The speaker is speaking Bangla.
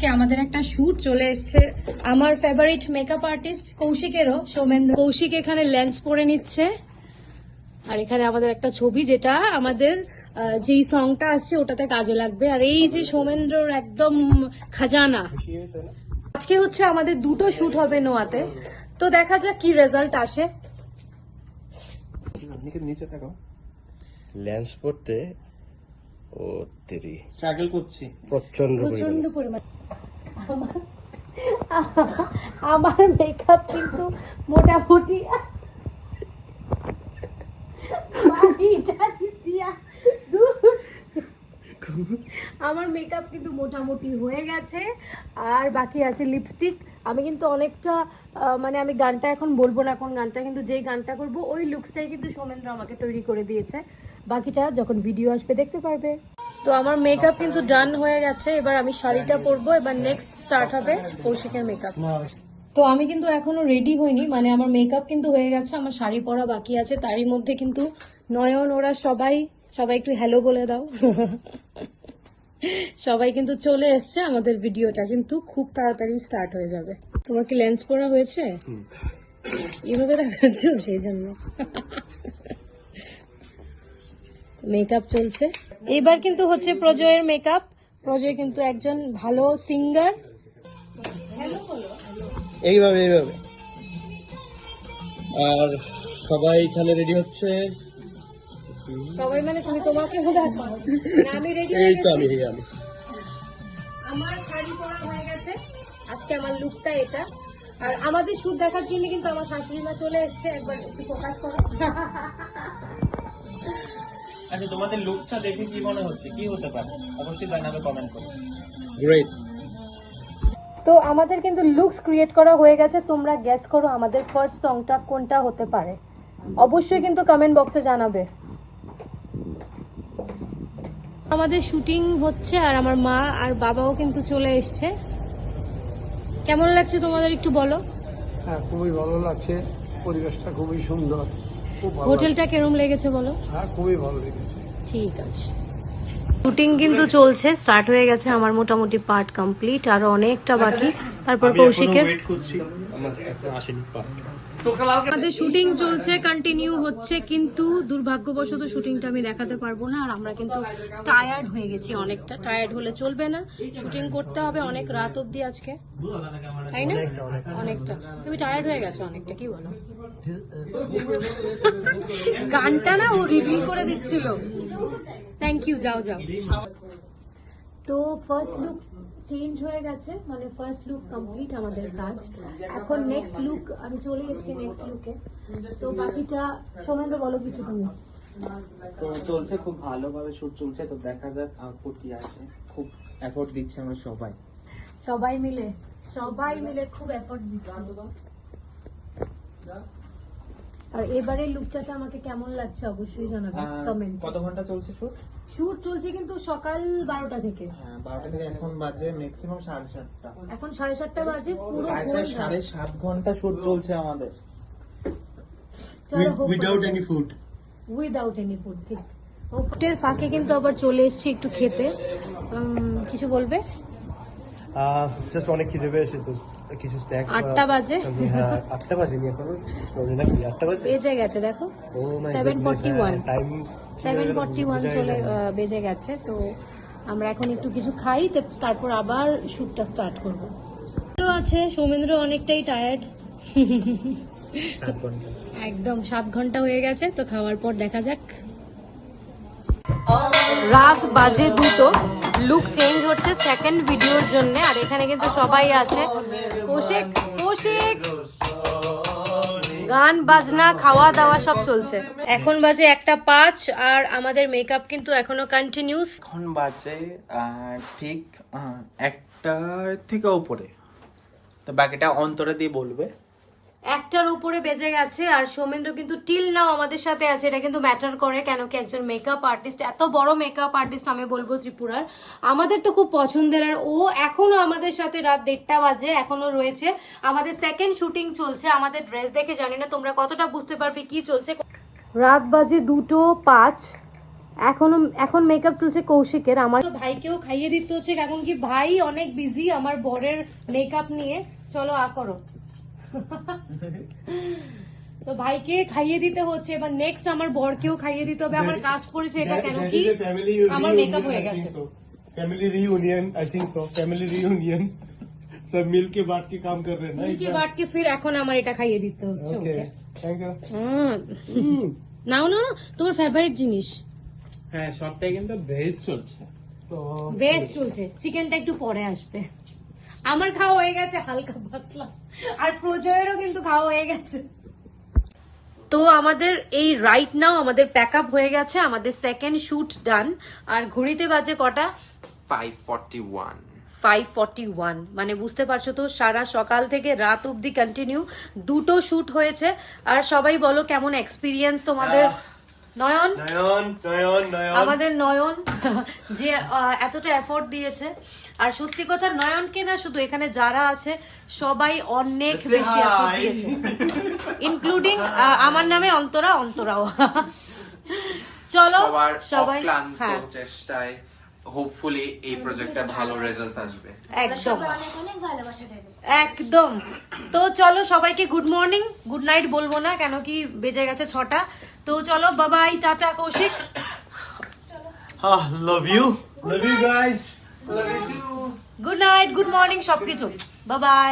আজকে আমাদের একটা শুট চলে এসেছে আমার ফেভারিট মেকআপ আর্টিস্ট কৌশিকেরও, সৌমেন্দ্র। কৌশিক এখানে লেন্স পরে নিচ্ছে, আর এখানে আমাদের একটা ছবি যেটা আমাদের যেই সংটা আসছে ওটাতে কাজে লাগবে। আর এই যে সৌমেন্দ্রর একদম খাজানা। আজকে হচ্ছে আমাদের দুটো শুট হবে নোয়াতে, তো দেখা যাক কি রেজাল্ট আসে। নিচে থাকো, লেন্স পড়তে ও তেরি স্ট্রাগল করছি প্রচন্ড পরিমাণ। আমার মেকআপ কিন্তু মোটামুটি আমার মেকআপ কিন্তু মোটামুটি হয়ে গেছে, আর বাকি আছে লিপস্টিক। আমি কিন্তু অনেকটা মানে আমি গানটা এখন বলবো না, এখন গানটা কিন্তু যেই গানটা করব ওই লুকসটাই কিন্তু সৌমেন্দ্র আমাকে তৈরি করে দিয়েছে। বাকিটা যখন ভিডিও আসবে দেখতে পারবে। তো আমার মেকআপ কিন্তু ডান হয়ে গেছে, এবার আমি শাড়িটা পরবো। এবার নেক্সট স্টার্ট হবে কৌশিকের মেকআপ। তো আমি কিন্তু এখনো রেডি হইনি, মানে আমার মেকআপ কিন্তু হয়ে গেছে, আমার শাড়ি পরা বাকি আছে। তারই মধ্যে কিন্তু নয়ন ওরা সবাই একটু হ্যালো বলে দাও। সবাই কিন্তু চলে এসছে, আমাদের ভিডিওটা কিন্তু খুব তাড়াতাড়ি স্টার্ট হয়ে যাবে। তোমার কি লেন্স পরা হয়েছে? এভাবে দেখাচ্ছ সেই জন্য। মেকআপ চলছে, এবার কিন্তু হচ্ছে প্রজয়ের মেকআপ। প্রজয় কিন্তু একজন ভালো সিঙ্গার। এইভাবে আর সবাই এখানে রেডি হচ্ছে। সবাই মানে তুমি তোমাকে আমি রেডি। এই তো আমি আমার শাড়ি পরা হয়ে গেছে, আজকে আমার লুকটা এটা। আর আমাদের শুট দেখার জন্য কিন্তু আমার শাশুড়ি মা চলে এসছে, একবার একটু ফোকাস করো। আচ্ছা, তোমাদের লুকসটা দেখে কি মনে হচ্ছে, কি হতে পারে অবশ্যই জানাবে কমেন্ট করে। গ্রেট। তো আমাদের কিন্তু লুকস ক্রিয়েট করা হয়ে গেছে, তোমরা গেস করো আমাদের ফার্স্ট সংটা কোনটা হতে পারে, অবশ্যই কিন্তু কমেন্ট বক্সে জানাবে। আমাদের শুটিং হচ্ছে, আর আমার মা আর বাবাও কিন্তু চলে এসছে। কেমন লাগছে তোমাদের একটু বলো। হ্যাঁ, খুবই ভালো লাগছে, পরিবেশটা খুবই সুন্দর, খুব ভালো। হোটেলটা কেরম লেগেছে বলো। হ্যাঁ, খুবই ভালো লেগেছে। ঠিক আছে। শুটিং কিন্তু চলছে, স্টার্ট হয়ে গেছে, আমার মোটামুটি পার্ট কমপ্লিট, আর অনেকটা বাকি। তারপর কৌশিকের আমাদের শুটিং চলছে, কন্টিনিউ হচ্ছে, কিন্তু দুর্ভাগ্যবশত শুটিংটা আমি দেখাতে পারবো না। আর আমরা কিন্তু টায়ার্ড হয়ে গেছি অনেকটা। টায়ার্ড হলে চলবে না, শুটিং করতে হবে অনেক রাত অব্দি আজকে, তাই না? অনেকটা। তুমি টায়ার্ড হয়ে গেছো অনেকটা, কি বলো? গানটা না ও রিভিল করে দিচ্ছিল। থ্যাংক ইউ, যাও। তো ফার্স্ট লুক চেঞ্জ হয়ে গেছে, মানে ফার্স্ট লুক কমপ্লিট আমাদের কাজ। এখন নেক্সট লুক আমি চলে এসেছি নেক্সট লুকে। তো বাকিটা সৌমেন্দ্র বলো কিছু তুমি। তো চলছে, খুব ভালোভাবে শুট চলছে, তো দেখা যাক আউটপুট কি আসে। খুব এফোর্ট দিচ্ছে আমরা সবাই মিলে খুব এফোর্ট দিচ্ছি। আর এবারে লুকটাতে আমাকে কেমন লাগছে অবশ্যই জানাবে কমেন্ট। কত ঘন্টা চলছে শুট? শুট চলছে কিন্তু সকাল 12টা থেকে। হ্যাঁ, 12টা থেকে এখন বাজে ম্যাক্সিমাম 7:30টা। এখন 7:30 বাজে, পুরো প্রায় 7.5 ঘন্টা শুট চলছে আমাদের, উইদাউট এনি ফুড। ঠিক। ফুটের ফাঁকে কিন্তু আবার চলে এসেছি একটু খেতে। কিছু বলবে? জাস্ট অনেক খিদে পেয়েছে, তো কিছু স্ন্যাক্স। 8টা বাজে। হ্যাঁ, 8টা বাজে নি এখন, নাকি 8টা বাজে বেজে গেছে দেখো। 7:41 চলে বেজে গেছে। তো আমরা এখন একটু কিছু খাই, তারপর আবার শুটটা স্টার্ট করবো। আছে সৌমেন্দ্র অনেকটাই টায়ার্ড। 7 ঘন্টা একদম 7 ঘন্টা হয়ে গেছে। তো খাওয়ার পর দেখা যাক। রাত বাজে 2টো, লুক চেঞ্জ হচ্ছে সেকেন্ড ভিডিওর জন্য। আর এখানে কিন্তু সবাই আছে, কৌশিক গান বাজনা খাওয়া দাওয়া সব চলছে। এখন বাজে 1:05, আর আমাদের মেকআপ কিন্তু এখনো কন্টিনিউস। এখন বাজে ঠিক 1টার থেকে উপরে, তো বাকিটা অন্তরে দিয়ে বলবে। 1টার উপরে বেজে গেছে, আর সৌমেন্দ্র কিন্তু টিল নাও আমাদের সাথে আছে। এটা কিন্তু ম্যাটার করে, কেন কি একজন মেকআপ আর্টিস্ট, এত বড় মেকআপ আর্টিস্ট আমি বলবো ত্রিপুরার, আমাদের তো খুব পছন্দের। আর ও এখনো আমাদের সাথে রাত 1:30 বাজে এখনো রয়েছে। আমাদের সেকেন্ড শুটিং চলছে। আমাদের ড্রেস দেখে জানি না তোমরা কতটা বুঝতে পারবে কি চলছে। রাত বাজে 2:05, এখন মেকআপ চলছে কৌশিকের। আমার তো ভাইকেও খাইয়ে দিতে হচ্ছে, এখন কি ভাই অনেক বিজি আমার বরের মেকআপ নিয়ে। চলো করো। তো ভাইকে খাইয়ে দিতে হচ্ছে, এবার নেক্সট আমার বরকেও খাইয়ে দিতে হবে। আমার কাজ পড়েছে এটা, কেন কি আমার মেকআপ হয়ে গেছে। Family reunion I think so, family reunion सब मिल के बांट के काम कर रहे हैं ना। মিল্কি বাটকে ফির এখন আমার এটা খাইয়ে দিতে হচ্ছে। Okay okay thank you. নাও না তোমার ফেভারিট জিনিস। হ্যাঁ সবটাই কিন্তু ভেজ চলছে। तो বেস্ট চলছে, চিকেনটা একটু পরে আসবে। আমার খাওয়া হয়ে গেছে হালকা পাতলা, আর প্রজয়েরও কিন্তু খাওয়া হয়ে গেছে। তো আমাদের এই রাইট নাও আমাদের প্যাক আপ হয়ে গেছে, আমাদের সেকেন্ড শুট ডান। আর ঘড়িতে বাজে কটা? 5:41 5:41, মানে বুঝতে পারছো তো সারা সকাল থেকে রাত অবধি কন্টিনিউ দুটো শুট হয়েছে। আর সবাই বলো কেমন এক্সপিরিয়েন্স তোমাদের? নয়ন, नयन नयन नयन আমাদের নয়ন যে এতটা এফোর্ট দিয়েছে। আর সত্যি কথা নয়নকে না, শুধু এখানে যারা আছে সবাই অনেক বেশি এফোর্ট দিয়েছে, ইনক্লুডিং আমার নামে অন্তরাও। চলো সবার সবাই, অক্লান্ত হ্যাঁ চেষ্টায় হোপফুলি এই প্রজেক্টটা ভালো রেজাল্ট আসবে। একদম একদম। তো চলো সবাইকে গুড মর্নিং গুড নাইট বলবো না, কেন কি বেজে গেছে 6টা। তো চলো Babai, tata Kaushik, love you guys. Good night good morning সবকিছু, বাবাই।